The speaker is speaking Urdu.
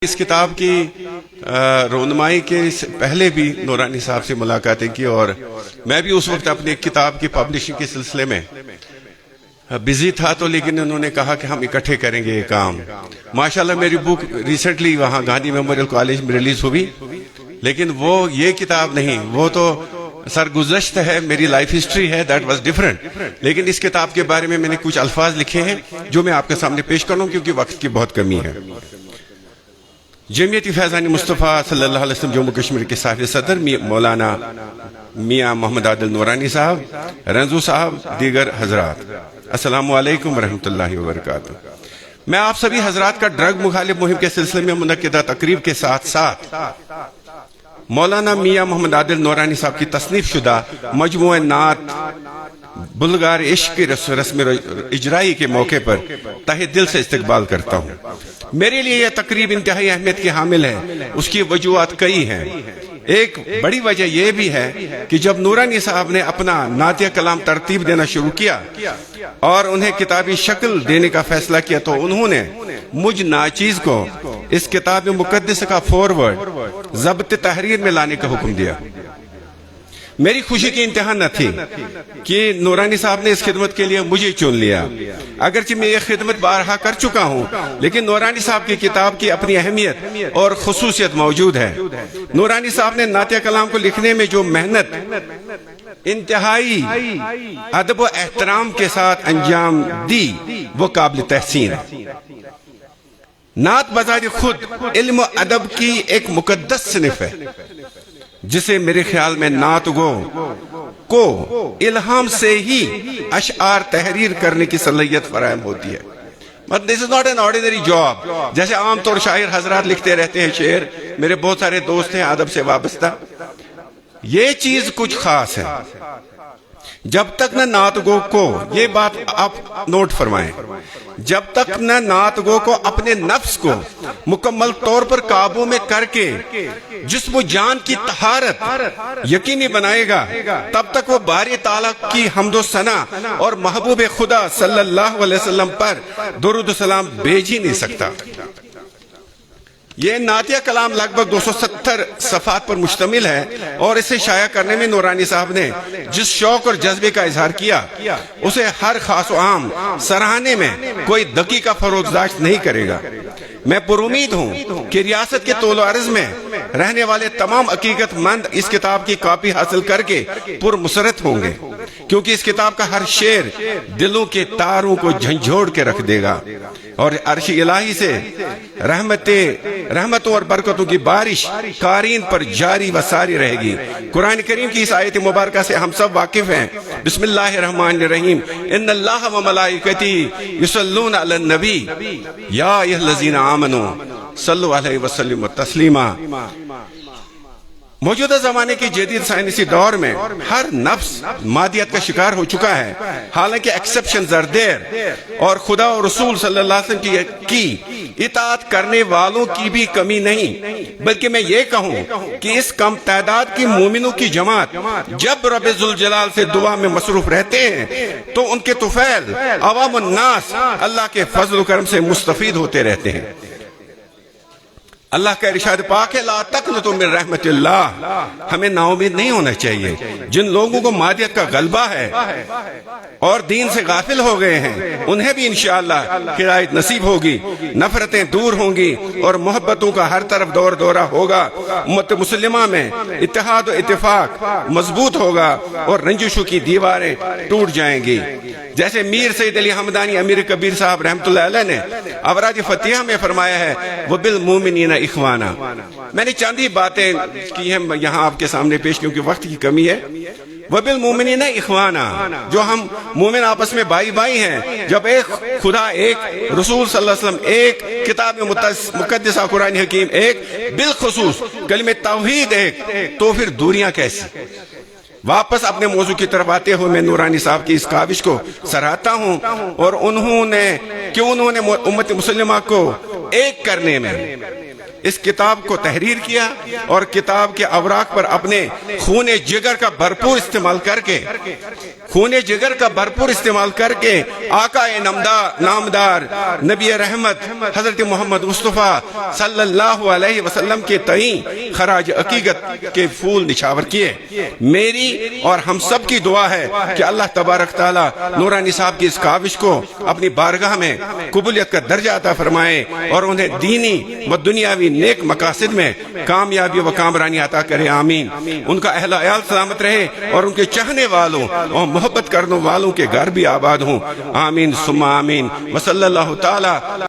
اس کتاب کی رونمائی کے پہلے بھی نورانی صاحب سے ملاقاتیں کی، اور میں بھی اس وقت اپنی کتاب کی پبلشنگ کے سلسلے میں بزی تھا، تو لیکن انہوں نے کہا کہ ہم اکٹھے کریں گے یہ کام۔ ماشاءاللہ میری بک ریسنٹلی وہاں گاندھی میموریل کالج میں ریلیز ہوئی، لیکن وہ یہ کتاب نہیں، وہ تو سرگزشت ہے، میری لائف ہسٹری ہے، دیٹ واز ڈیفرنٹ۔ لیکن اس کتاب کے بارے میں نے کچھ الفاظ لکھے ہیں جو میں آپ کے سامنے پیش کروں کیونکہ وقت کی بہت کمی ہے۔ جمعیت فیضان مصطفیٰ صلی اللہ علیہ وسلم جموں کشمیر کے صاحب صدر مولانا میاں محمد عادل نورانی صاحب، رنزو صاحب، دیگر حضرات، السلام علیکم ورحمۃ اللہ وبرکاتہ۔ میں آپ سبھی حضرات کا ڈرگ مخالف مہم کے سلسلے میں منعقدہ تقریب کے ساتھ ساتھ مولانا میاں محمد عادل نورانی صاحب کی تصنیف شدہ مجموعہ نعت بلغار عشق کی رسم اجرائی کے موقع پر تہہ دل سے استقبال کرتا ہوں۔ میرے لیے یہ تقریب انتہائی اہمیت کی حامل ہے، اس کی وجوہات کئی ہیں۔ ایک بڑی وجہ یہ بھی ہے کہ جب نورانی صاحب نے اپنا نعتیہ کلام ترتیب دینا شروع کیا اور انہیں کتابی شکل دینے کا فیصلہ کیا تو انہوں نے مجھ ناچیز کو اس کتاب مقدس کا فارورڈ ضبط تحریر میں لانے کا حکم دیا۔ میری خوشی کی انتہا نہ تھی کہ نورانی صاحب نے اس خدمت کے لیے مجھے چن لیا۔ اگرچہ میں یہ خدمت بارہا کر چکا ہوں، لیکن نورانی صاحب کی کتاب کی اپنی اہمیت اور خصوصیت موجود ہے۔ نورانی صاحب نے نعتیہ کلام کو لکھنے میں جو محنت انتہائی ادب و احترام کے ساتھ انجام دی وہ قابل تحسین ہے۔ نعت بذات خود علم و ادب کی ایک مقدس صنف ہے جسے میرے خیال میں نعت گو کو الہام سے ہی اشعار تحریر کرنے کی صلاحیت فراہم ہوتی ہے۔ But this is not an ordinary job۔ جیسے عام طور شاعر حضرات لکھتے رہتے ہیں شعر، میرے بہت سارے دوست ہیں ادب سے وابستہ، یہ چیز کچھ خاص ہے۔ جب تک نہ نعت گو کو، یہ بات آپ نوٹ فرمائیں، جب تک نہ نعت گو کو اپنے نفس کو مکمل طور پر قابو میں کر کے جسم و جان کی طہارت یقینی بنائے گا، تب تک وہ باری تعالیٰ کی حمد و ثنا اور محبوب خدا صلی اللہ علیہ وسلم پر درود و سلام بھیج ہی نہیں سکتا۔ یہ نعتیہ کلام لگ بھگ 270 صفحات پر مشتمل ہے، اور اسے شائع کرنے میں نورانی صاحب نے جس شوق اور جذبے کا اظہار کیا اسے ہر خاص و عام سراہنے میں کوئی دقیقہ فروگزاشت نہیں کرے گا۔ میں پر امید ہوں کہ ریاست کے طول و عرض میں رہنے والے تمام حقیقت مند اس کتاب کی کاپی حاصل کر کے پر مسرت ہوں گے، کیونکہ اس کتاب کا ہر شعر دلوں کے تاروں کو جھنجھوڑ کے رکھ دے گا، اور عرش الہی سے رحمتوں اور برکتوں کی بارش قارئین پر جاری و ساری رہے گی۔ قرآن کریم کی اس آیت مبارکہ سے ہم سب واقف ہیں۔ بسم اللہ الرحمن الرحیم، ان اللہ و ملائکتہ یصلون علی النبی یا ایھا الذین آمنوا صلوا علیہ وسلم تسلیما۔ موجودہ زمانے کی جدید سائنسی دور میں ہر نفس مادیت کا شکار ہو چکا ہے، حالانکہ ایکسپشنز آر دیر، اور خدا اور رسول صلی اللہ علیہ وسلم کی اطاعت کرنے والوں کی بھی کمی نہیں، بلکہ میں یہ کہوں کہ اس کم تعداد کی مومنوں کی جماعت جب رب ذوالجلال سے دعا میں مصروف رہتے ہیں تو ان کے طفیل عوام الناس اللہ کے فضل و کرم سے مستفید ہوتے رہتے ہیں۔ اللہ کا ارشاد پاک ہے، لا تقنطوا من رحمت اللہ، ہمیں نا امید نہیں ہونا چاہیے۔ جن لوگوں کو مادیت کا غلبہ ہے اور دین سے غافل ہو گئے ہیں، انہیں بھی انشاءاللہ ہدایت نصیب ہوگی، نفرتیں دور ہوں گی اور محبتوں کا ہر طرف دور دورہ ہوگا۔ امت مسلمہ میں اتحاد و اتفاق مضبوط ہوگا اور رنجشوں کی دیواریں ٹوٹ جائیں گی۔ جیسے میر سید علی حمدانی امیر کبیر صاحب رحمۃ اللہ علیہ نے اوراد فتیحہ میں فرمایا ہے، وَبِالْمُؤْمِنِينَ اخوانا۔ میں نے چاندی باتیں کی ہیں یہاں آپ کے سامنے پیش کیونکہ وقت کی کمی ہے۔ وَبِالْمُؤْمِنِينَ اخوانا، جو ہم مومن آپس میں بھائی بھائی ہیں، جب ایک خدا، ایک رسول صلی اللہ علیہ وسلم، ایک کتاب مقدسہ قرآن حکیم ایک، بالخصوص کلمہ توحید ایک، تو پھر دوریاں کیسی؟ واپس اپنے موضوع کی طرف آتے ہوئے میں نورانی صاحب کی اس کاوش کو سراہتا ہوں، اور انہوں نے امت مسلمہ کو ایک کرنے میں اس کتاب کو تحریر کیا، اور کتاب کے اوراق پر اپنے خون جگر کا بھرپور استعمال کر کے خون جگر کا بھرپور استعمال کر کے آقا نامدار نبی رحمت حضرت محمد مصطفیٰ صلی اللہ علیہ وسلم کے تئیں خراج عقیدت کے پھول نچھاور کیے۔ میری اور ہم سب کی دعا ہے کہ اللہ تبارک تعالیٰ نورانی صاحب کی اس کاوش کو اپنی بارگاہ میں قبولیت کا درجہ عطا فرمائے اور انہیں دینی و دنیاوی نیک مقاصد میں کامیابی و کامرانی عطا کرے، آمین۔ ان کا اہل عیال سلامت رہے اور ان کے چاہنے والوں اور محبت کرنے والوں کے گھر بھی آباد ہوں، آمین ثم آمین۔ وصلی اللہ تعالی